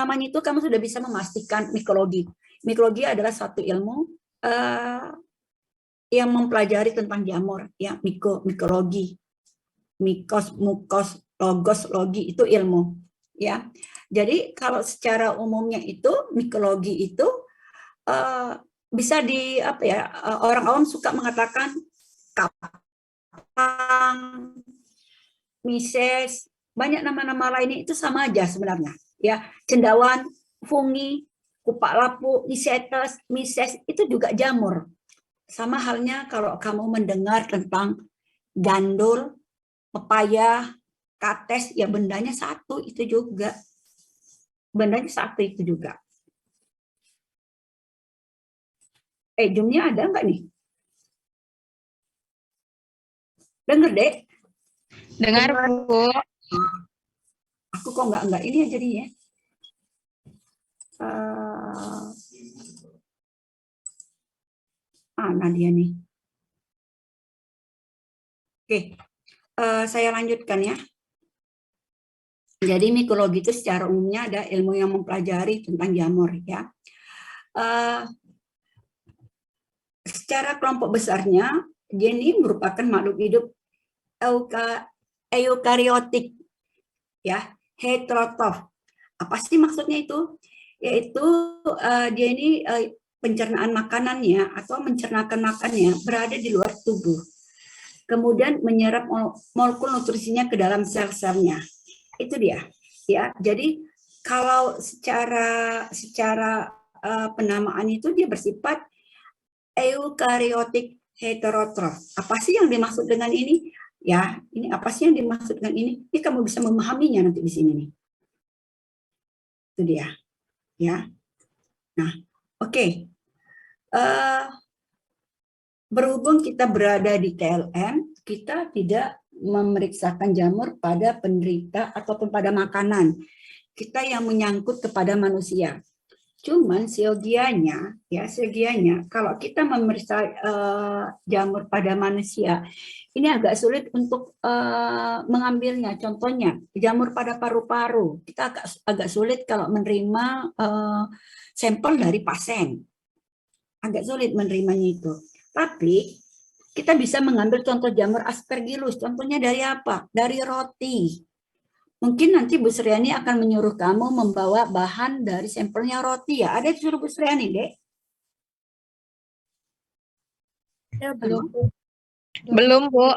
namanya itu kamu sudah bisa memastikan mikologi. Mikologi adalah suatu ilmu yang mempelajari tentang jamur, ya, mikologi, mikos, mukos, logos, logi itu ilmu, ya. Jadi kalau secara umumnya itu mikologi itu bisa di apa ya, orang awam suka mengatakan kapang, mises, banyak nama-nama lainnya itu sama aja sebenarnya, ya. Cendawan, fungi, kupak lapuk, Nicetes, mises itu juga jamur. Sama halnya kalau kamu mendengar tentang gandul, pepaya, kates, ya bendanya satu itu juga. Bendanya satu itu juga. Zoom-nya ada nggak nih? Dengar, Dek? Dengar, Bu. Aku kok nggak ini ya jadinya. Nadia nih. Oke, saya lanjutkan ya. Jadi mikologi itu secara umumnya ada ilmu yang mempelajari tentang jamur, ya. Secara kelompok besarnya, dia ini merupakan makhluk hidup eukariotik, ya, heterotrof. Apa sih maksudnya itu? Yaitu dia ini pencernaan makanannya atau mencernakan makannya berada di luar tubuh. Kemudian menyerap molekul nutrisinya ke dalam sel-selnya. Itu dia, ya. Jadi kalau secara penamaan itu dia bersifat eukariotik heterotrof. Apa sih yang dimaksud dengan ini? Ya, ini apa sih yang dimaksud dengan ini? Ini kamu bisa memahaminya nanti di sini nih. Itu dia, ya. Nah, oke. Berhubung kita berada di TLM, kita tidak memeriksakan jamur pada penderita ataupun pada makanan. Kita yang menyangkut kepada manusia. Cuman siogianya, ya siogianya, kalau kita memeriksa jamur pada manusia, ini agak sulit untuk mengambilnya. Contohnya, jamur pada paru-paru, kita agak sulit kalau menerima sampel dari pasien. Agak sulit menerimanya itu. Tapi kita bisa mengambil contoh jamur aspergillus. Contohnya dari apa? Dari roti. Mungkin nanti Bu Sriani akan menyuruh kamu membawa bahan dari sampelnya roti ya. Ada disuruh Bu Sriani, Dek? Belum, Bu.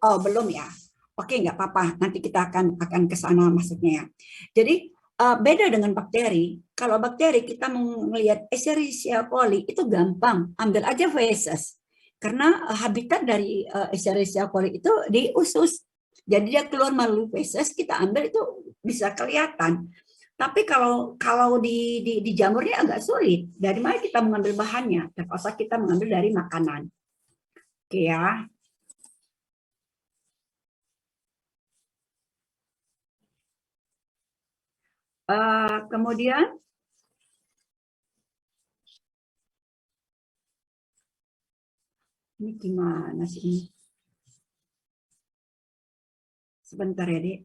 Oh, belum ya. Oke, nggak apa-apa. Nanti kita akan ke sana maksudnya ya. Jadi beda dengan bakteri. Kalau bakteri kita melihat Escherichia coli itu gampang, ambil aja feses. Karena habitat dari Escherichia coli itu di usus. Jadi dia keluar melalui feses, kita ambil itu bisa kelihatan. Tapi kalau di jamurnya agak sulit. Dari mana kita mengambil bahannya? Terpaksa kita mengambil dari makanan. Oke ya. Kemudian ini gimana sih ini? Sebentar ya, Dek.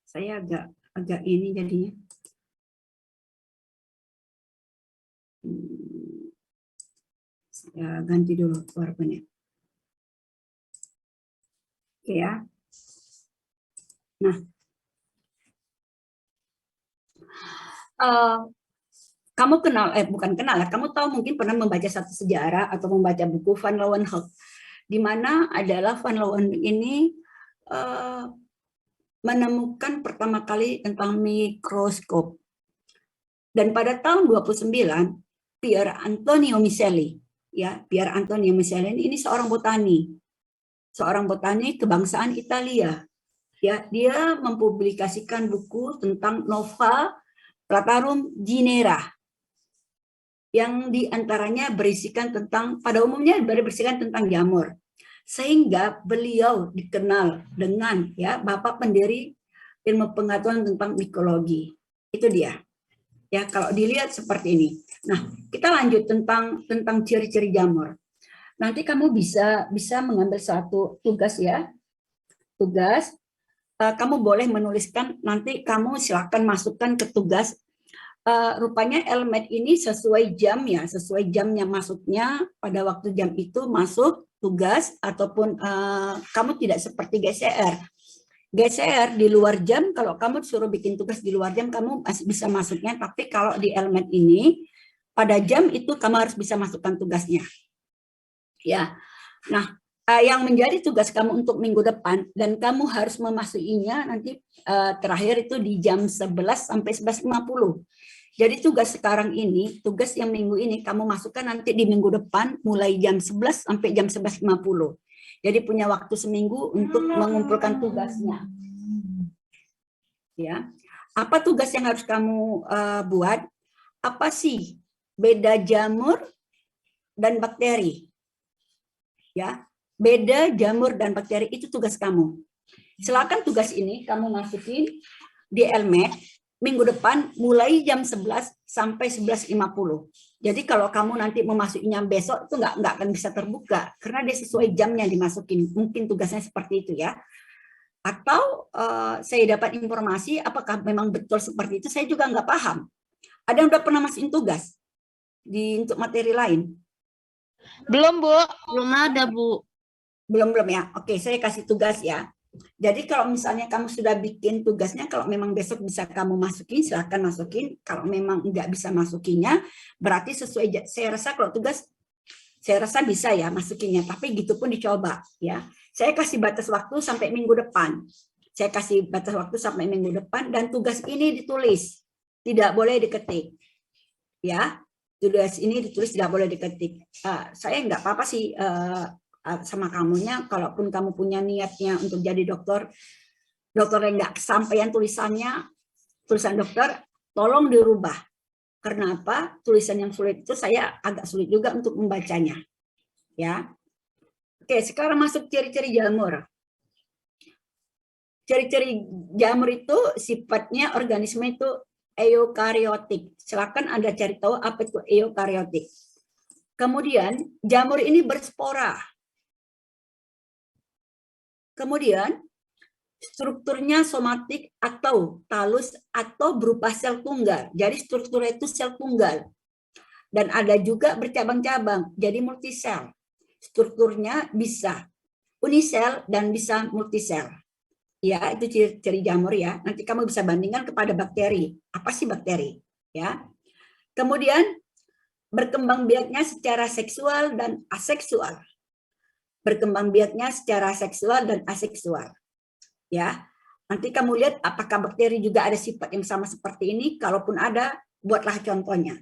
Saya agak ini jadinya. Saya ganti dulu PowerPoint-nya. Oke ya. Nah, kamu kenal, bukan kenal ya, kamu tahu mungkin pernah membaca satu sejarah atau membaca buku Van Leeuwenhoek, di mana adalah Van Leeuwenhoek ini menemukan pertama kali tentang mikroskop. Dan pada tahun 29, Pier Antonio Miceli, ya, Pier Antonio Miceli ini seorang botani kebangsaan Italia. Ya, dia mempublikasikan buku tentang Nova Platarum Genera, yang diantaranya berisikan tentang, pada umumnya berisikan tentang jamur. Sehingga beliau dikenal dengan ya bapak pendiri ilmu pengetahuan tentang mikologi. Itu dia. Ya, kalau dilihat seperti ini. Nah, kita lanjut tentang ciri-ciri jamur. Nanti kamu bisa mengambil satu tugas ya. Tugas kamu boleh menuliskan, nanti kamu silakan masukkan ke tugas. Rupanya LMAT ini sesuai jam ya, sesuai jamnya masuknya, pada waktu jam itu masuk tugas, ataupun kamu tidak seperti GCR. GCR di luar jam, kalau kamu disuruh bikin tugas di luar jam, kamu masih bisa masuknya, tapi kalau di LMAT ini, pada jam itu kamu harus bisa masukkan tugasnya. Ya, nah yang menjadi tugas kamu untuk minggu depan, dan kamu harus memasukinya nanti terakhir itu di jam 11 sampai 11.50. Jadi tugas sekarang ini, tugas yang minggu ini kamu masukkan nanti di minggu depan mulai jam 11 sampai jam 11.50. Jadi punya waktu seminggu untuk mengumpulkan tugasnya. Ya, apa tugas yang harus kamu buat? Apa sih beda jamur dan bakteri? Ya, beda jamur dan bakteri itu tugas kamu. Silakan tugas ini kamu masukin di LMAT minggu depan mulai jam 11 sampai 11.50. Jadi kalau kamu nanti memasukinya besok itu nggak akan bisa terbuka karena dia sesuai jamnya dimasukin. Mungkin tugasnya seperti itu ya. Atau saya dapat informasi apakah memang betul seperti itu, saya juga nggak paham. Ada yang udah pernah masukin tugas untuk materi lain? Belum, Bu. Belum ada, Bu. Belum ya. Oke, saya kasih tugas ya. Jadi kalau misalnya kamu sudah bikin tugasnya, kalau memang besok bisa kamu masukin, silakan masukin. Kalau memang nggak bisa masukinnya, berarti sesuai. Saya rasa kalau tugas, saya rasa bisa ya masukinnya. Tapi gitu pun dicoba ya. Saya kasih batas waktu sampai minggu depan. Saya kasih batas waktu sampai minggu depan, dan tugas ini ditulis, tidak boleh diketik. Ya, tugas ini ditulis, tidak boleh diketik. Saya nggak apa-apa sih. Sama kamunya, kalaupun kamu punya niatnya untuk jadi dokter yang nggak kesampaian tulisan dokter, tolong dirubah. Karena apa? Tulisan yang sulit itu saya agak sulit juga untuk membacanya. Ya. Oke, sekarang masuk ciri-ciri jamur. Ciri-ciri jamur itu sifatnya organisme itu eukariotik. Silakan Anda cari tahu apa itu eukariotik. Kemudian jamur ini berspora. Kemudian strukturnya somatik atau talus atau berupa sel tunggal. Jadi strukturnya itu sel tunggal. Dan ada juga bercabang-cabang, jadi multisel. Strukturnya bisa unisel dan bisa multisel. Ya, itu ciri jamur ya. Nanti kamu bisa bandingkan kepada bakteri. Apa sih bakteri? Ya. Kemudian berkembang biaknya secara seksual dan aseksual. Berkembang biaknya secara seksual dan aseksual. Ya, nanti kamu lihat apakah bakteri juga ada sifat yang sama seperti ini. Kalaupun ada, buatlah contohnya.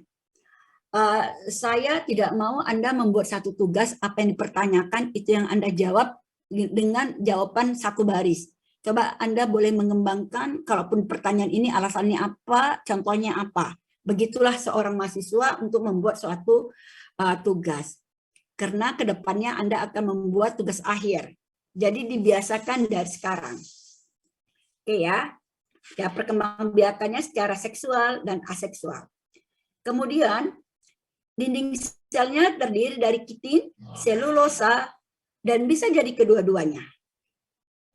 Saya tidak mau Anda membuat satu tugas, apa yang dipertanyakan itu yang Anda jawab dengan jawaban satu baris. Coba Anda boleh mengembangkan, kalaupun pertanyaan ini alasannya apa, contohnya apa. Begitulah seorang mahasiswa untuk membuat suatu tugas. Karena kedepannya Anda akan membuat tugas akhir. Jadi dibiasakan dari sekarang. Oke ya. Ya, perkembangbiakannya secara seksual dan aseksual. Kemudian dinding selnya terdiri dari kitin, selulosa, dan bisa jadi kedua-duanya.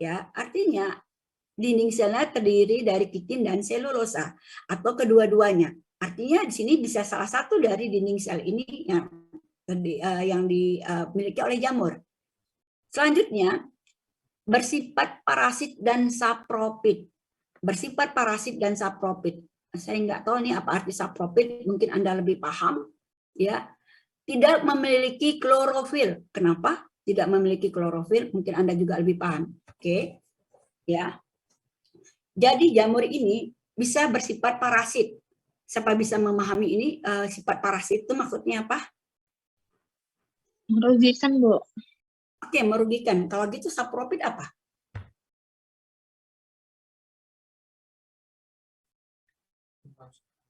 Ya, artinya dinding selnya terdiri dari kitin dan selulosa atau kedua-duanya. Artinya di sini bisa salah satu dari dinding sel ini yang dimiliki oleh jamur. Selanjutnya, bersifat parasit dan sapropit. Bersifat parasit dan sapropit. Saya nggak tahu nih apa arti sapropit, mungkin Anda lebih paham. Ya, tidak memiliki klorofil. Kenapa? Tidak memiliki klorofil, mungkin Anda juga lebih paham. Oke, ya. Jadi jamur ini bisa bersifat parasit. Siapa bisa memahami ini? Sifat parasit itu maksudnya apa? Merugikan, Bu. Oke, merugikan. Kalau gitu sapropit apa?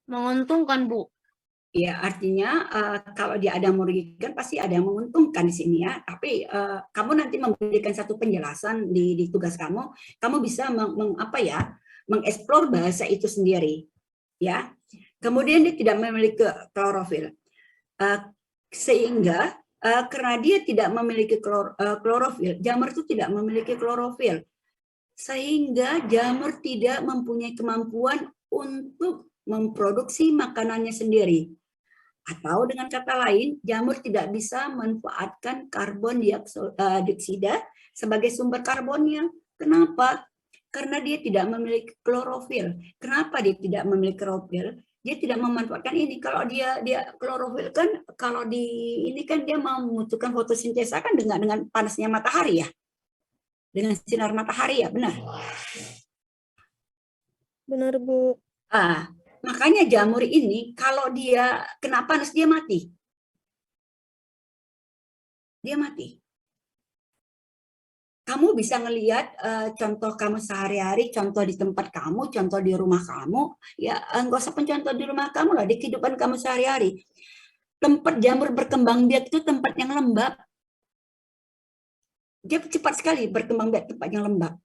Menguntungkan, Bu. Ya, artinya kalau dia ada merugikan pasti ada yang menguntungkan di sini ya. Tapi kamu nanti memberikan satu penjelasan di tugas kamu bisa mengeksplor bahasa itu sendiri, ya. Kemudian dia tidak memiliki klorofil, sehingga karena dia tidak memiliki klorofil, jamur itu tidak memiliki klorofil. sehingga jamur tidak mempunyai kemampuan untuk memproduksi makanannya sendiri. Atau dengan kata lain, jamur tidak bisa memanfaatkan karbon dioksida sebagai sumber karbonnya. Kenapa? Karena dia tidak memiliki klorofil. Kenapa dia tidak memiliki klorofil? Dia tidak memanfaatkan ini. Kalau dia klorofil kan, kalau di ini kan dia membutuhkan fotosintesa kan dengan panasnya matahari ya, dengan sinar matahari ya, benar. Benar, Bu. Makanya jamur ini kalau dia kena panas dia mati. Dia mati. Kamu bisa ngelihat contoh kamu sehari-hari, contoh di tempat kamu, contoh di rumah kamu, ya nggak usah pencontoh di rumah kamu lah, di kehidupan kamu sehari-hari. Tempat jamur berkembang biak itu tempat yang lembab. Dia cepat sekali berkembang biak tempat yang lembab.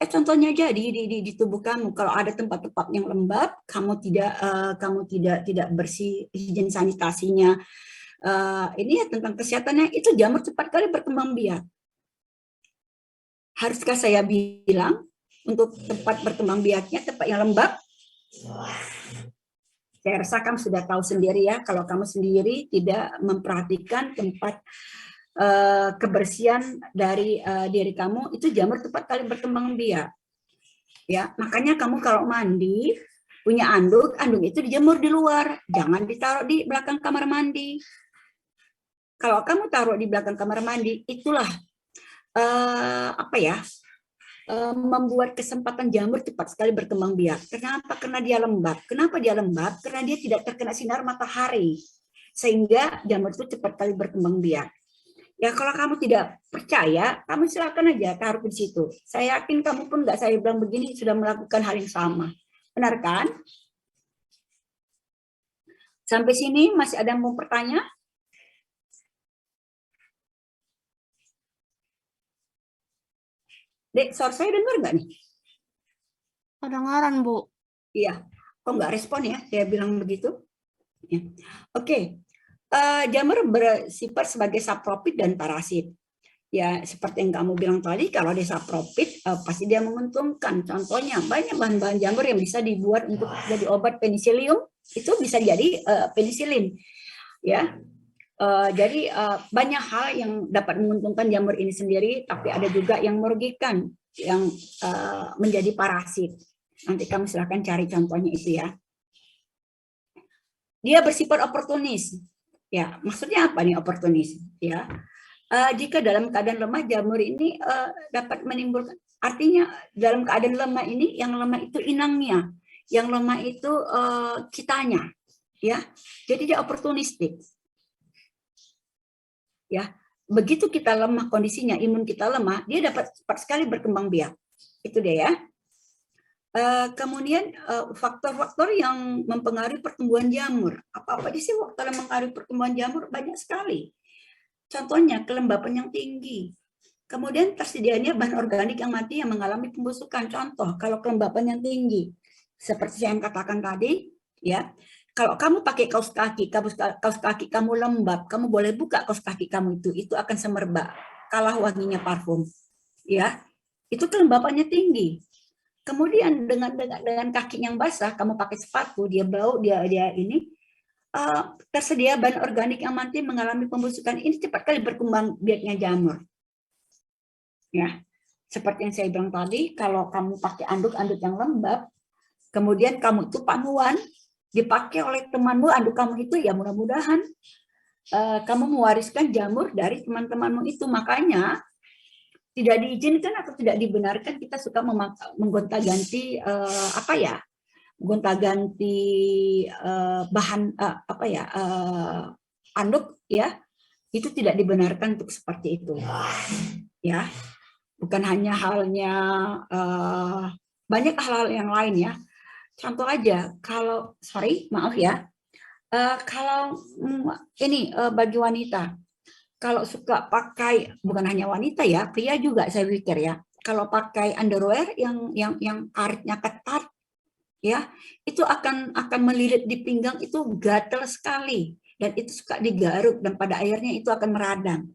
Contohnya aja di tubuh kamu, kalau ada tempat-tempat yang lembab, kamu tidak bersih higien sanitasinya, ini ya tentang kesehatannya, itu jamur cepat kali berkembang biak. Haruskah saya bilang untuk tempat berkembang biaknya tempat yang lembab? Saya rasa kamu sudah tahu sendiri ya, kalau kamu sendiri tidak memperhatikan tempat kebersihan dari diri kamu, itu jamur cepat kali berkembang biak. Ya, makanya kamu kalau mandi punya anduk itu dijemur di luar, jangan ditaruh di belakang kamar mandi. Kalau kamu taruh di belakang kamar mandi, itulah membuat kesempatan jamur cepat sekali berkembang biak. Kenapa? Karena dia lembab. Kenapa dia lembab? Karena dia tidak terkena sinar matahari, sehingga jamur itu cepat kali berkembang biak. Ya kalau kamu tidak percaya, kamu silakan aja taruh di situ. Saya yakin kamu pun nggak saya bilang begini sudah melakukan hal yang sama. Benar kan? Sampai sini masih ada yang mau bertanya? Dek, suara saya dengar nggak nih? Kedengaran, Bu. Iya. Kok nggak respon ya? Saya bilang begitu. Ya. Oke. Jamur bersifat sebagai saprofit dan parasit. Ya, seperti yang kamu bilang tadi, kalau dia saprofit, pasti dia menguntungkan. Contohnya, banyak bahan-bahan jamur yang bisa dibuat untuk jadi obat penisilium, itu bisa jadi penisilin. Ya, jadi banyak hal yang dapat menguntungkan jamur ini sendiri, tapi ada juga yang merugikan, yang menjadi parasit. Nanti kamu silahkan cari contohnya itu ya. Dia bersifat oportunis. Ya, maksudnya apa nih oportunis? Ya, jika dalam keadaan lemah jamur ini dapat menimbulkan, artinya dalam keadaan lemah ini yang lemah itu inangnya, yang lemah itu kitanya, ya. Jadi dia oportunistik. Ya, begitu kita lemah kondisinya, imun kita lemah, dia dapat cepat sekali berkembang biak. Itu dia ya. Kemudian faktor-faktor yang mempengaruhi pertumbuhan jamur. Apa-apa sih faktor yang mempengaruhi pertumbuhan jamur? Banyak sekali. Contohnya kelembapan yang tinggi. Kemudian tersedianya bahan organik yang mati yang mengalami pembusukan. Contoh, kalau kelembapan yang tinggi, seperti saya katakan tadi, ya. Kalau kamu pakai kaos kaki kamu lembab, kamu boleh buka kaos kaki kamu itu akan semerbak, kalah wanginya parfum. Ya, itu kelembapannya tinggi. Kemudian dengan kaki yang basah, kamu pakai sepatu, dia bau, dia ini tersedia bahan organik yang mati mengalami pembusukan. Ini cepat kali berkembang biaknya jamur. Ya, seperti yang saya bilang tadi, kalau kamu pakai anduk yang lembab, kemudian kamu itu panuan, dipakai oleh temanmu, anduk kamu itu, ya mudah-mudahan kamu mewariskan jamur dari teman-temanmu itu. Makanya tidak diizinkan atau tidak dibenarkan kita suka menggonta-ganti gonta-ganti bahan anduk ya, itu tidak dibenarkan untuk seperti itu ya. Bukan hanya halnya banyak hal-hal yang lain ya. Contoh aja, kalau kalau ini bagi wanita, kalau suka pakai, bukan hanya wanita ya, pria juga saya pikir ya, kalau pakai underwear yang karetnya ketat ya, itu akan melilit di pinggang, itu gatal sekali dan itu suka digaruk dan pada akhirnya itu akan meradang.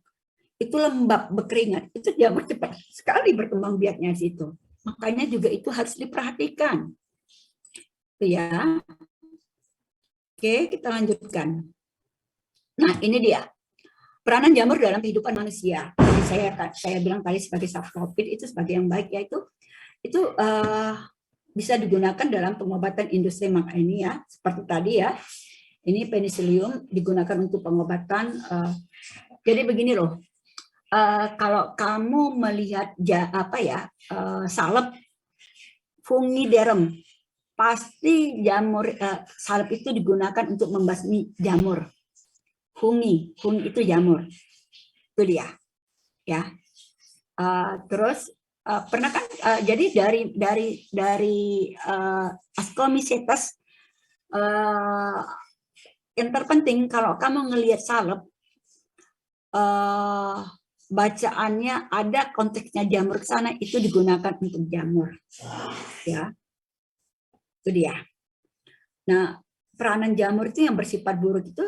Itu lembab, berkeringat, itu jamur cepat sekali berkembang biaknya di situ. Makanya juga itu harus diperhatikan. Itu ya. Oke, kita lanjutkan. Nah, ini dia. Peranan jamur dalam kehidupan manusia. Jadi saya bilang tadi sebagai subtopik itu sebagai yang baik, yaitu itu bisa digunakan dalam pengobatan industri makanan ini ya, seperti tadi ya. Ini penicillium digunakan untuk pengobatan. Jadi begini loh, kalau kamu melihat salep fungiderem, pasti jamur salep itu digunakan untuk membasmi jamur. Fungi itu jamur, itu dia, ya. Terus pernah kan? Jadi dari Ascomycetes yang terpenting kalau kamu ngelihat salep, bacaannya ada konteksnya jamur ke sana, itu digunakan untuk jamur, ya. Itu dia. Nah, peranan jamur itu yang bersifat buruk itu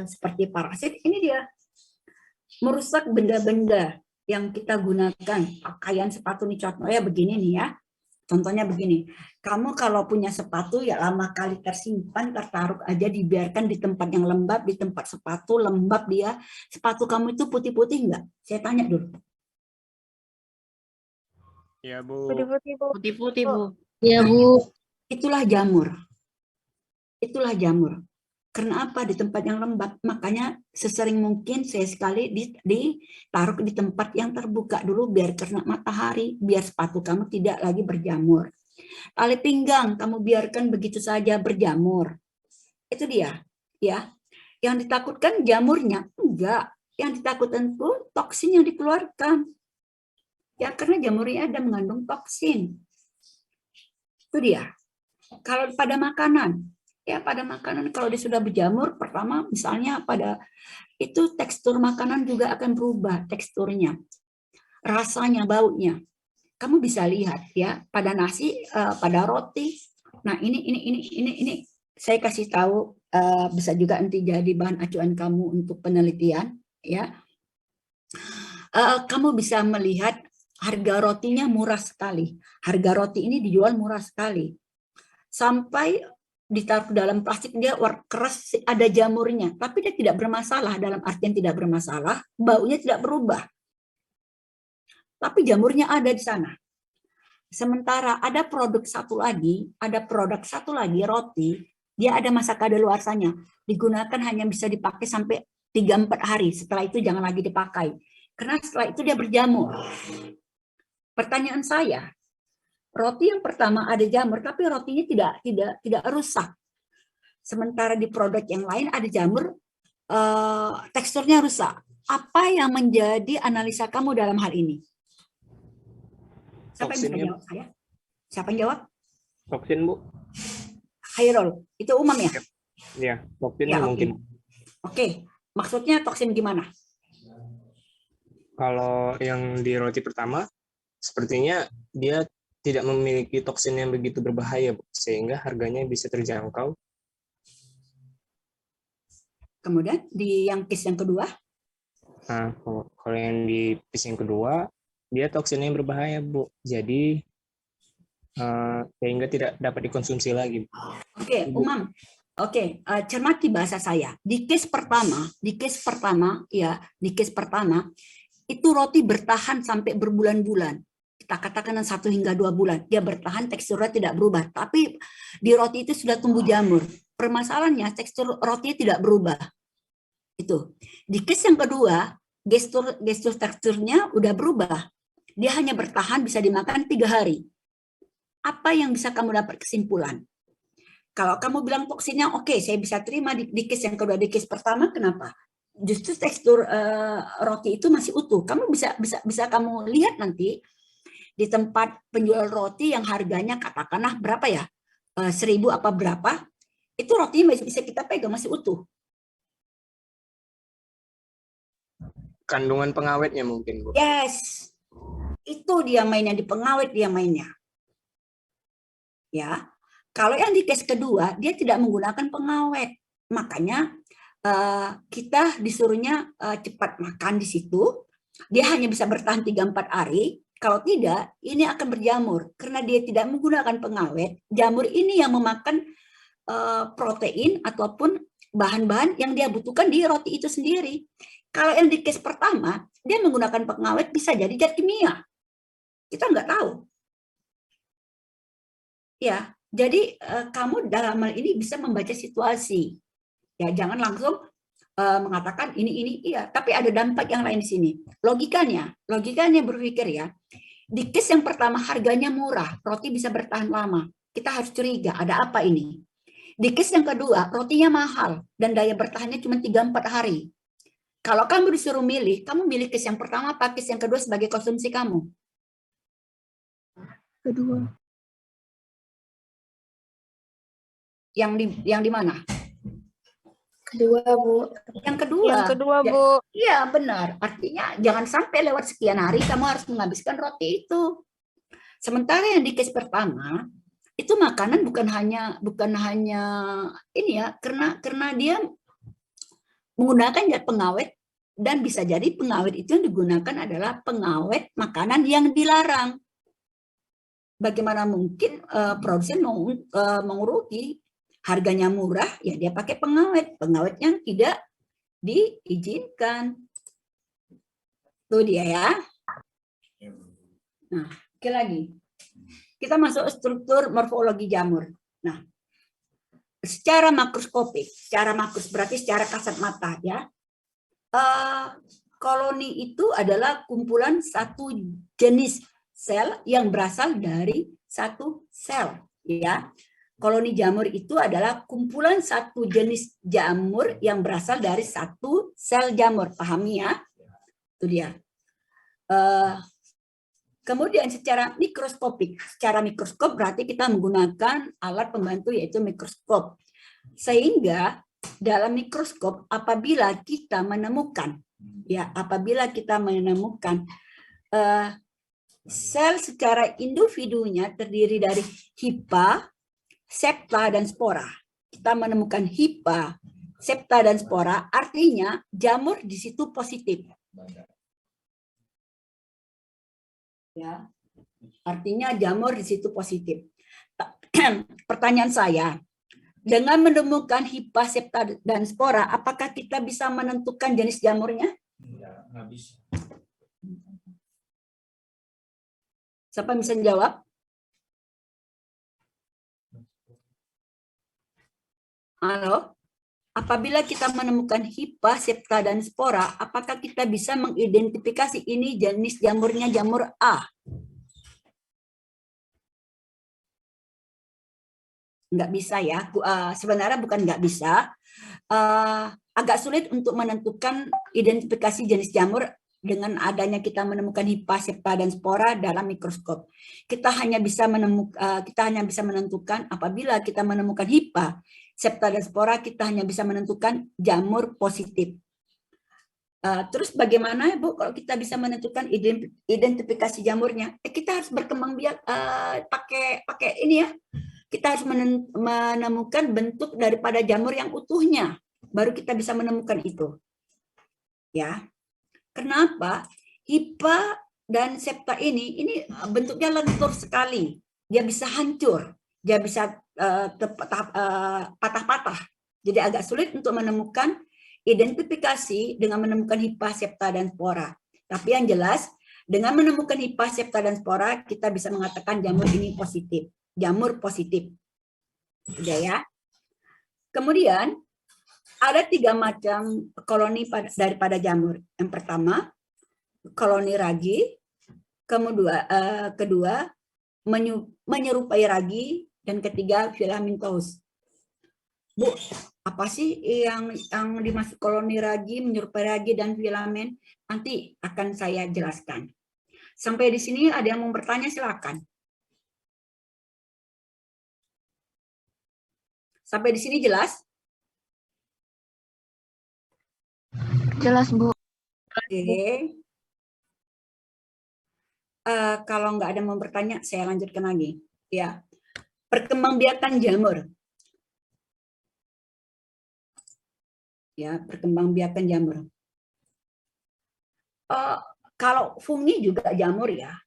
seperti parasit, ini dia merusak benda-benda yang kita gunakan, pakaian, sepatu nih contohnya begini nih ya. Contohnya begini, kamu kalau punya sepatu ya lama kali tersimpan, tertaruh aja, dibiarkan di tempat yang lembab, di tempat sepatu lembab dia, sepatu kamu itu putih-putih enggak? Saya tanya dulu. Ya, Bu. Putih-putih, Bu. Putih-putih, Bu. Iya, Bu. Itulah jamur. Itulah jamur. Karena apa? Di tempat yang lembab, makanya sesering mungkin saya sekali ditaruh di tempat yang terbuka dulu biar kena matahari, biar sepatu kamu tidak lagi berjamur. Tali pinggang kamu biarkan begitu saja berjamur. Itu dia, ya. Yang ditakutkan jamurnya, enggak. Yang ditakutkan pun toksin yang dikeluarkan. Ya, karena jamurnya ada mengandung toksin. Itu dia. Kalau pada makanan, ya pada makanan kalau dia sudah berjamur, pertama misalnya pada itu tekstur makanan juga akan berubah teksturnya, rasanya, baunya. Kamu bisa lihat ya pada nasi, pada roti. Nah ini saya kasih tahu, bisa juga nanti jadi bahan acuan kamu untuk penelitian ya. Kamu bisa melihat harga rotinya murah sekali. Harga roti ini dijual murah sekali. Sampai ditaruh dalam plastik, dia warna keras, ada jamurnya, tapi dia tidak bermasalah, dalam artian tidak bermasalah, baunya tidak berubah, tapi jamurnya ada di sana. Sementara ada produk satu lagi roti, dia ada masa kadaluarsanya, digunakan hanya bisa dipakai sampai 3-4 hari, setelah itu jangan lagi dipakai, karena setelah itu dia berjamur. Pertanyaan saya, roti yang pertama ada jamur, tapi rotinya tidak rusak. Sementara di produk yang lain ada jamur, teksturnya rusak. Apa yang menjadi analisa kamu dalam hal ini? Siapa yang bisa jawab saya? Siapa yang jawab? Toksin, Bu. Khairul, itu umum ya? Iya, toksinnya Ya, oke. mungkin. Oke, maksudnya toksin gimana? Kalau yang di roti pertama, sepertinya dia tidak memiliki toksin yang begitu berbahaya, Bu, sehingga harganya bisa terjangkau. Kemudian di yang case yang kedua? Nah, kalau yang di piece yang kedua, dia toksinnya yang berbahaya, Bu. Jadi sehingga tidak dapat dikonsumsi lagi. Oke, umum. Oke, cermati bahasa saya. Di case pertama itu roti bertahan sampai berbulan-bulan. Kita katakan 1 hingga 2 bulan, dia bertahan, teksturnya tidak berubah. Tapi di roti itu sudah tumbuh jamur. Permasalahannya tekstur roti tidak berubah. Itu. Di case yang kedua, gestur teksturnya udah berubah. Dia hanya bertahan bisa dimakan 3 hari. Apa yang bisa kamu dapat kesimpulan? Kalau kamu bilang toksinnya oke, saya bisa terima di case yang kedua. Di case pertama kenapa? Justru tekstur roti itu masih utuh. Kamu bisa kamu lihat nanti di tempat penjual roti yang harganya katakanlah berapa ya, 1.000 apa berapa, itu rotinya masih bisa kita pegang, masih utuh. Kandungan pengawetnya mungkin, Bu. Yes, itu dia mainnya, di pengawet dia mainnya. Ya, kalau yang di case kedua dia tidak menggunakan pengawet, makanya kita disuruhnya cepat makan di situ. Dia hanya bisa bertahan 3-4 hari. Kalau tidak, ini akan berjamur karena dia tidak menggunakan pengawet. Jamur ini yang memakan protein ataupun bahan-bahan yang dia butuhkan di roti itu sendiri. Kalau yang di case pertama, dia menggunakan pengawet bisa jadi zat kimia. Kita nggak tahu. Ya, jadi kamu dalam hal ini bisa membaca situasi. Ya, jangan langsung mengatakan ini iya, tapi ada dampak yang lain di sini. Logikanya berpikir ya. Di case yang pertama harganya murah, roti bisa bertahan lama. Kita harus curiga, ada apa ini? Di case yang kedua, rotinya mahal dan daya bertahannya cuma 3-4 hari. Kalau kamu disuruh milih, kamu milih case yang pertama apa case yang kedua sebagai konsumsi kamu? Kedua. Yang di mana? Kedua, Bu. Yang kedua. Yang kedua, Bu. Iya, benar. Artinya jangan sampai lewat sekian hari kamu harus menghabiskan roti itu. Sementara yang di case pertama, itu makanan bukan hanya ini ya, karena dia menggunakan zat pengawet dan bisa jadi pengawet itu yang digunakan adalah pengawet makanan yang dilarang. Bagaimana mungkin produsen mau rugi? Harganya murah, ya dia pakai pengawet yang tidak diizinkan. Tuh dia ya. Nah, oke lagi. Kita masuk struktur morfologi jamur. Nah, secara makroskopik, berarti secara kasat mata ya. Koloni itu adalah kumpulan satu jenis sel yang berasal dari satu sel ya. Koloni jamur itu adalah kumpulan satu jenis jamur yang berasal dari satu sel jamur. Pahami ya? Itu dia. Kemudian secara mikroskop berarti kita menggunakan alat pembantu yaitu mikroskop. Sehingga dalam mikroskop apabila kita menemukan sel secara individunya terdiri dari hipa, septa, dan spora. Kita menemukan hipa, septa, dan spora, artinya jamur di situ positif. Ya, artinya jamur di situ positif. Pertanyaan saya, dengan menemukan hipa, septa, dan spora, apakah kita bisa menentukan jenis jamurnya? Nggak bisa. Siapa bisa menjawab? Halo? Apabila kita menemukan hipa, septa, dan spora, apakah kita bisa mengidentifikasi ini jenis jamurnya jamur A? Nggak bisa ya. Sebenarnya bukan nggak bisa. Agak sulit untuk menentukan identifikasi jenis jamur dengan adanya kita menemukan hipa, septa, dan spora dalam mikroskop. Kita hanya bisa menentukan apabila kita menemukan hipa, septa, dan spora, kita hanya bisa menentukan jamur positif. Terus bagaimana Bu kalau kita bisa menentukan identifikasi jamurnya? Kita harus berkembang biak pakai ini ya. Kita harus menemukan bentuk daripada jamur yang utuhnya, baru kita bisa menemukan itu. Ya. Kenapa? Hipa dan septa ini bentuknya lentur sekali. Dia bisa hancur, dia bisa patah-patah. Jadi agak sulit untuk menemukan identifikasi dengan menemukan hipa, septa, dan spora. Tapi yang jelas, dengan menemukan hipa, septa, dan spora, kita bisa mengatakan jamur ini positif. Jamur positif. Sudah ya. Kemudian, ada 3 macam koloni daripada jamur. Yang pertama, koloni ragi. Kedua, menyerupai ragi. Dan ketiga, filamentous. Bu, apa sih yang dimaksud koloni ragi, menyerupai ragi, dan filamen? Nanti akan saya jelaskan. Sampai di sini ada yang mau bertanya, silakan. Sampai di sini jelas? Jelas, Bu. Oke. Kalau nggak ada mau bertanya, saya lanjutkan lagi. Ya, perkembangbiakan jamur. Ya, perkembangbiakan jamur. Kalau fungi juga jamur ya.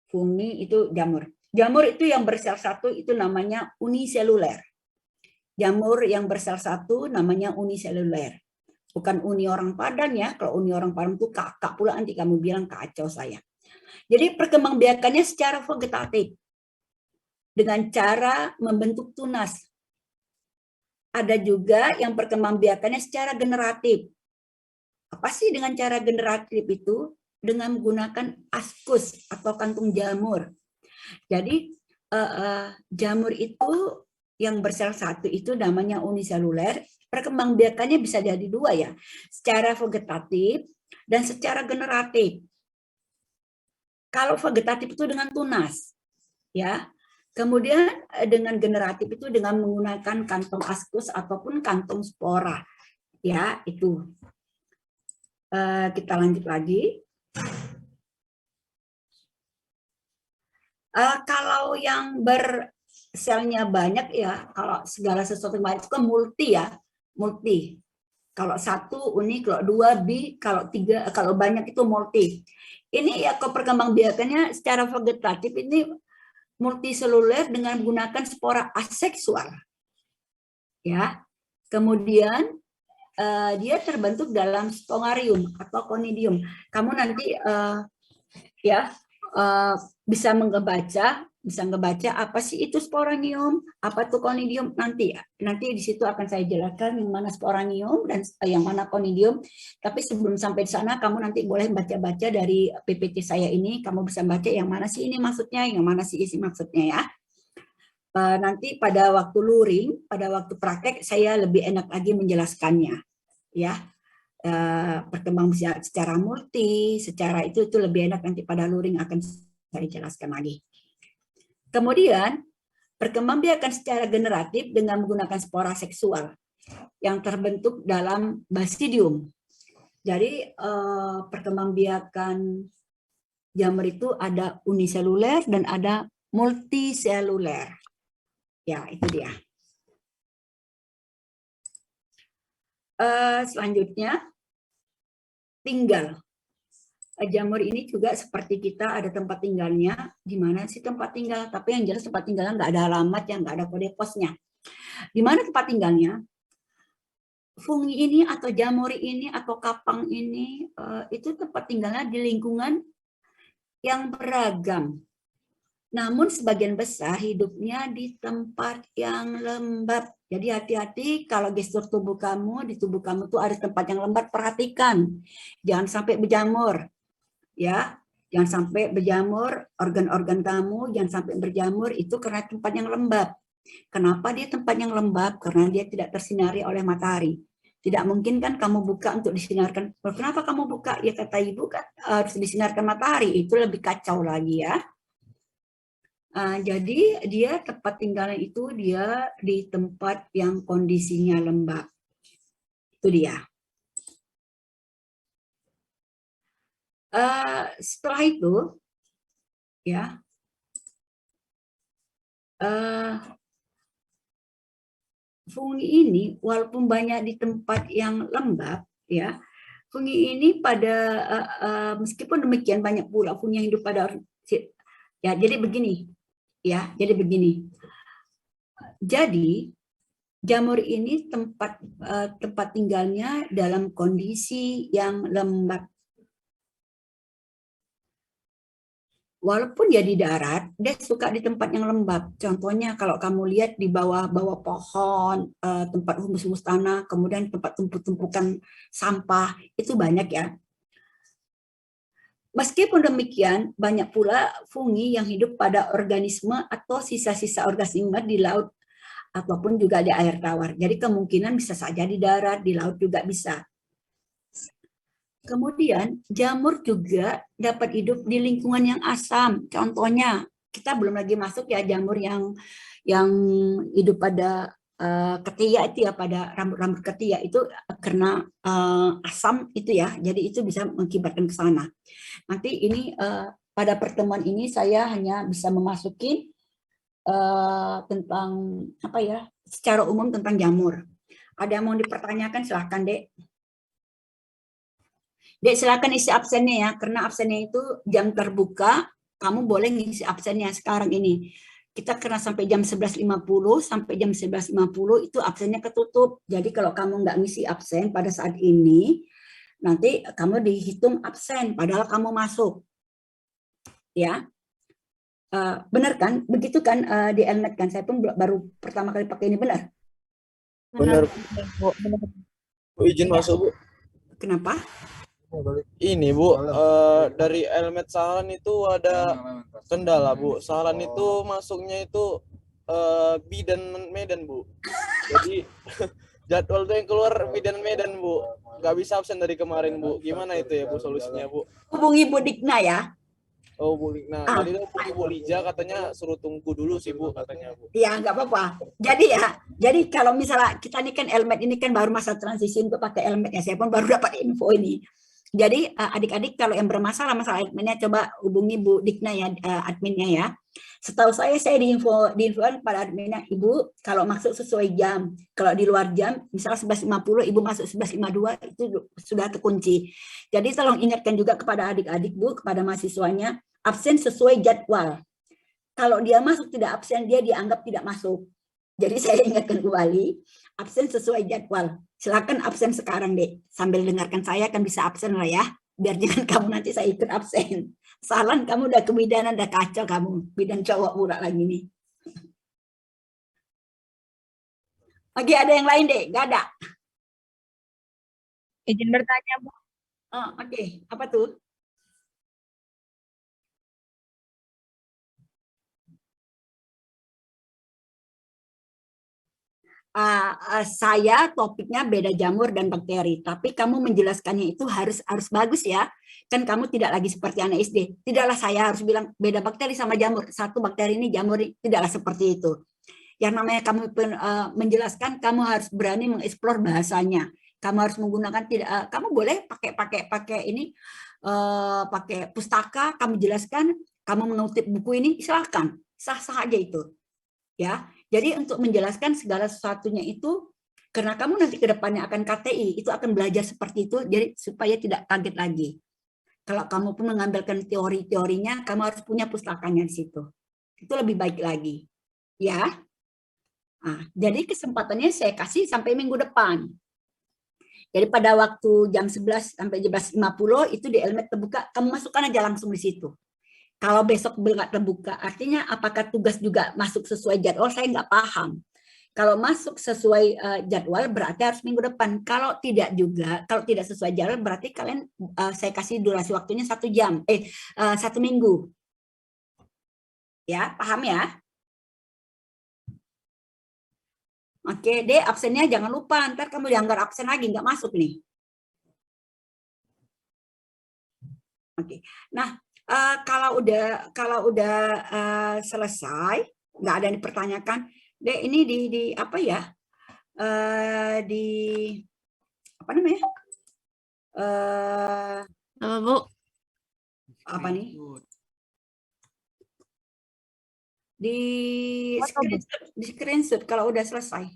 Fungi itu jamur. Jamur itu yang bersel satu itu namanya uniseluler. Jamur yang bersel satu namanya uniseluler. Bukan uni orang Padang ya. Kalau uni orang Padang itu kakak pula nanti kamu bilang kacau saya. Jadi perkembangbiakannya secara vegetatif. Dengan cara membentuk tunas. Ada juga yang perkembangbiakannya secara generatif. Apa sih dengan cara generatif itu? Dengan menggunakan askus atau kantung jamur. Jadi jamur itu yang bersel satu itu namanya uniseluler. Perkembangbiakannya bisa jadi dua ya, secara vegetatif dan secara generatif. Kalau vegetatif itu dengan tunas, ya. Kemudian dengan generatif itu dengan menggunakan kantong askus ataupun kantong spora, ya itu. Kita lanjut lagi. Kalau yang berselnya banyak ya, kalau segala sesuatu banyak itu kan multi ya, multi. Kalau satu uni, kalau dua bi, kalau tiga, kalau banyak itu multi. Ini ya perkembangbiakannya secara vegetatif ini multiseluler dengan menggunakan spora aseksual. Ya. Kemudian dia terbentuk dalam spongarium atau conidium. Kamu nanti bisa ngebaca apa sih itu sporanium, apa itu conidium nanti di situ akan saya jelaskan yang mana sporanium dan yang mana conidium. Tapi sebelum sampai di sana kamu nanti boleh baca-baca dari PPT saya ini, kamu bisa baca yang mana sih ini maksudnya, yang mana sih isi maksudnya ya. Nanti pada waktu luring, pada waktu praktek saya lebih enak lagi menjelaskannya ya. Perkembangan secara multi, secara itu lebih enak nanti pada luring akan saya jelaskan lagi. Kemudian perkembangbiakan secara generatif dengan menggunakan spora seksual yang terbentuk dalam basidium. Jadi perkembangbiakan jamur itu ada uniseluler dan ada multiseluler. Ya, itu dia. Selanjutnya tinggal. Jamur ini juga seperti kita ada tempat tinggalnya. Di mana sih tempat tinggal? Tapi yang jelas tempat tinggalnya nggak ada alamatnya, nggak ada kode posnya. Di mana tempat tinggalnya? Fungi ini atau jamur ini atau kapang ini itu tempat tinggalnya di lingkungan yang beragam. Namun sebagian besar hidupnya di tempat yang lembab. Jadi hati-hati kalau gestur tubuh kamu, di tubuh kamu tuh ada tempat yang lembab, perhatikan. Jangan sampai berjamur. Ya, jangan sampai berjamur organ-organ kamu, jangan sampai berjamur itu karena tempat yang lembab. Kenapa dia tempat yang lembab? Karena dia tidak tersinari oleh matahari. Tidak mungkin kan kamu buka untuk disinarkan. Kenapa kamu buka? Ya kata ibu kan harus disinarkan matahari. Itu lebih kacau lagi ya. Jadi dia tempat tinggalnya itu dia di tempat yang kondisinya lembab. Itu dia. Setelah itu, ya, fungi ini walaupun banyak di tempat yang lembab, ya, fungi ini pada meskipun demikian banyak pula fungi yang hidup pada ya. Jadi begini, ya, jadi begini. Jadi jamur ini tempat tinggalnya dalam kondisi yang lembab. Walaupun dia di darat, dia suka di tempat yang lembab. Contohnya kalau kamu lihat di bawah pohon, tempat humus-humus tanah, kemudian tempat tumpukan sampah, itu banyak ya. Meskipun demikian, banyak pula fungi yang hidup pada organisme atau sisa-sisa organisme di laut ataupun juga di air tawar. Jadi kemungkinan bisa saja di darat, di laut juga bisa. Kemudian jamur juga dapat hidup di lingkungan yang asam. Contohnya, kita belum lagi masuk ya jamur yang hidup pada ketiak itu ya, pada rambut-rambut ketiak itu karena asam itu ya. Jadi itu bisa mengakibatkan ke sana. Nanti ini pada pertemuan ini saya hanya bisa memasuki tentang apa ya, secara umum tentang jamur. Ada yang mau dipertanyakan silahkan Dek. Dek silakan isi absennya ya, karena absennya itu jam terbuka kamu boleh ngisi absennya sekarang ini. Kita kena sampai jam 11.50, sampai jam 11.50 itu absennya ketutup. Jadi kalau kamu nggak ngisi absen pada saat ini, nanti kamu dihitung absen, padahal kamu masuk. Ya, benar kan? Begitu kan di Elmet kan? Saya pun baru pertama kali pakai ini, benar? Benar, Bu. Benar. Bu, izin masuk, Bu. Kenapa? Ini, Bu, dari Elmet Sahlan itu ada kendala, Bu. Sahlan itu masuknya itu bidan Medan, Bu. Jadi jadwal tuh yang keluar bidan Medan, Bu. Nggak bisa absen dari kemarin, Bu. Gimana itu ya, Bu, solusinya, Bu? Hubungi Bu Dikna ya. Oh, Bu Lina. Tadi tuh Bu Lija katanya suruh tunggu dulu sih, Bu, katanya, Bu. Iya, nggak apa-apa. Jadi kalau misalnya kita ini kan Elmet ini kan baru masa transisi untuk pakai Elmet ya. Saya pun baru dapat info ini. Jadi adik-adik kalau yang bermasalah masalah adminnya coba hubungi Bu Dikna ya, adminnya ya. Setahu saya diinfokan pada adminnya, Ibu kalau masuk sesuai jam. Kalau di luar jam, misalnya 11.50 Ibu masuk 11.52 itu sudah terkunci. Jadi tolong ingatkan juga kepada adik-adik Bu, kepada mahasiswanya, absen sesuai jadwal. Kalau dia masuk tidak absen, dia dianggap tidak masuk. Jadi saya ingatkan kembali, absen sesuai jadwal. Silakan absen sekarang, Dek. Sambil dengarkan saya kan bisa absen lah ya. Biar jangan kamu nanti saya ikut absen. Salan, kamu udah kebidanan, udah kacau kamu. Bidan cowok pula lagi nih. Oke, ada yang lain, Dek? Gak ada? Izin bertanya, Bu. Oh, oke. Apa tuh? Saya topiknya beda jamur dan bakteri, tapi kamu menjelaskannya itu harus bagus ya. Kan kamu tidak lagi seperti anak SD. Tidaklah saya harus bilang beda bakteri sama jamur. Satu bakteri ini, jamur ini. Tidaklah seperti itu. Yang namanya kamu menjelaskan, kamu harus berani mengeksplor bahasanya. Kamu harus menggunakan kamu boleh pakai ini, pakai pustaka. Kamu jelaskan, kamu mengutip buku ini, silakan, sah-sah aja itu, ya. Jadi untuk menjelaskan segala sesuatunya itu, karena kamu nanti ke depannya akan KTI, itu akan belajar seperti itu, jadi supaya tidak kaget lagi. Kalau kamu pun mengambilkan teori-teorinya, kamu harus punya pustakanya di situ. Itu lebih baik lagi, ya. Nah, jadi kesempatannya saya kasih sampai minggu depan. Jadi pada waktu jam 11 sampai 11.50 itu di Elmet terbuka, kamu masukkan aja langsung di situ. Kalau besok nggak terbuka, artinya apakah tugas juga masuk sesuai jadwal? Saya nggak paham. Kalau masuk sesuai jadwal berarti harus minggu depan. Kalau tidak sesuai jadwal berarti kalian saya kasih durasi waktunya 1 jam, 1 minggu. Ya, paham ya? Oke, deh absennya jangan lupa, ntar kamu dianggap absen lagi, nggak masuk nih. Oke, nah. Kalau udah selesai, nggak ada yang dipertanyakan, deh ini di apa ya? Di apa namanya? Apa, Bu? Apa nih? Di screenshot kalau udah selesai.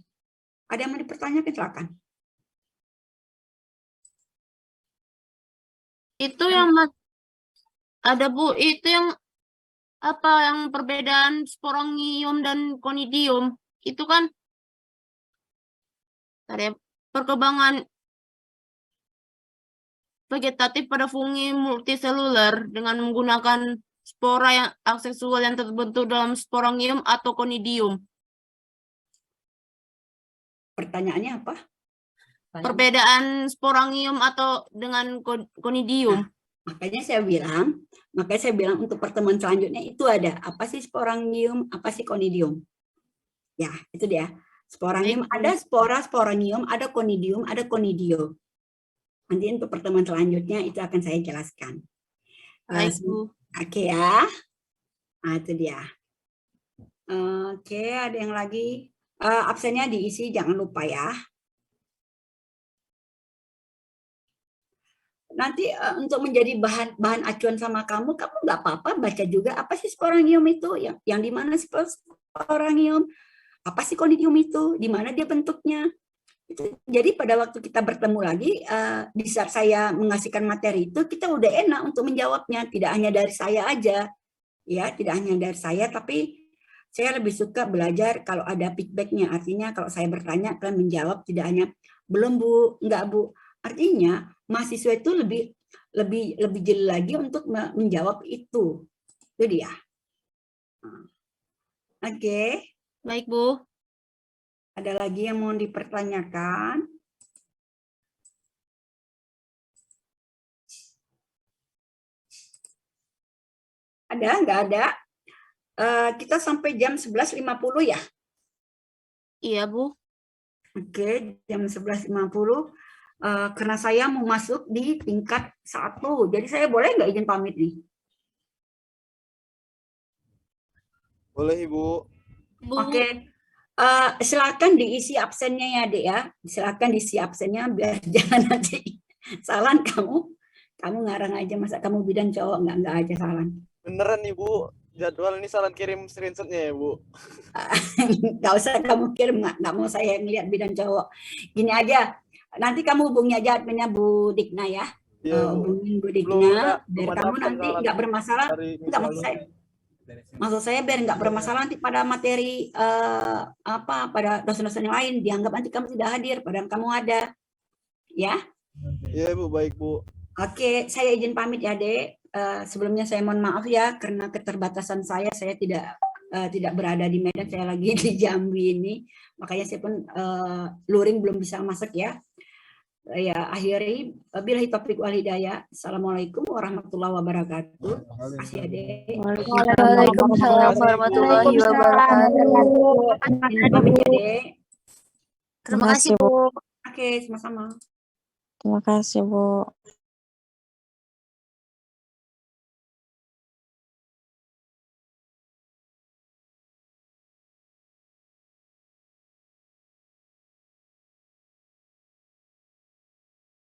Ada yang mau dipertanyakan, silakan. Itu yang ada, Bu, itu yang apa yang perbedaan sporangium dan conidium itu kan ada perkembangan vegetatif pada fungi multiseluler dengan menggunakan spora yang aseksual yang terbentuk dalam sporangium atau conidium. Pertanyaannya apa? Perbedaan sporangium atau dengan conidium. Makanya saya bilang untuk pertemuan selanjutnya itu ada apa sih sporangium, apa sih conidium. Ya, itu dia. Sporangium ada sporangium, ada conidium, ada conidio. Nanti untuk pertemuan selanjutnya itu akan saya jelaskan. Oke ya. Nah, itu dia. Oke, ada yang lagi? Absennya diisi, jangan lupa ya. Nanti untuk menjadi bahan acuan sama kamu nggak apa-apa baca juga apa sih sporangium itu, yang di mana sporangium, apa sih conidium itu, di mana dia bentuknya. Jadi pada waktu kita bertemu lagi, di saat saya mengasihkan materi itu, kita udah enak untuk menjawabnya, tidak hanya dari saya aja. ya, tidak hanya dari saya, tapi saya lebih suka belajar kalau ada feedbacknya. Artinya kalau saya bertanya, kalian menjawab, tidak hanya belum Bu, enggak Bu. Artinya mahasiswa itu lebih jeli lagi untuk menjawab itu. Itu dia. Oke, Baik, Bu. ada lagi yang mau dipertanyakan? Ada? Enggak ada? Kita sampai jam 11.50 ya? Iya, Bu. Oke, jam 11.50. Karena saya mau masuk di tingkat 1. Jadi saya boleh nggak izin pamit nih? Boleh Ibu. Bu. Oke. Silakan diisi absennya ya, Dek ya. Silakan diisi absennya biar jangan nanti salah kamu ngarang aja, masa kamu bidan cowok nggak aja salah. Beneran Ibu. Jadwal ini Salan kirim screenshotnya ya Bu. Nggak usah kamu kirim, nggak mau saya ngeliat bidan cowok. Gini aja, nanti kamu hubungi aja adminnya Bu Dikna ya. Iya Bu. Hubungin Bu Belum Dikna, ada, biar belum ada kamu absen nanti Salan nggak bermasalah. dari Nggak, maksud saya biar nggak bermasalah nanti pada materi pada dosen-dosen yang lain, dianggap nanti kamu tidak hadir padahal kamu ada. Ya. Iya Bu, baik Bu. Oke, saya izin pamit ya, Dek. Sebelumnya saya mohon maaf ya karena keterbatasan saya tidak berada di Medan, saya lagi di Jambi ini. Makanya saya pun luring belum bisa masuk ya. Ya, akhiri billahi taufiq wal hidayah. Assalamualaikum warahmatullahi wabarakatuh. Terima kasih ya, Dek. Waalaikumsalam warahmatullahi wabarakatuh. Izin pamit ya, Dek. Terima kasih, Bu. Oke, sama-sama. Terima kasih, Bu.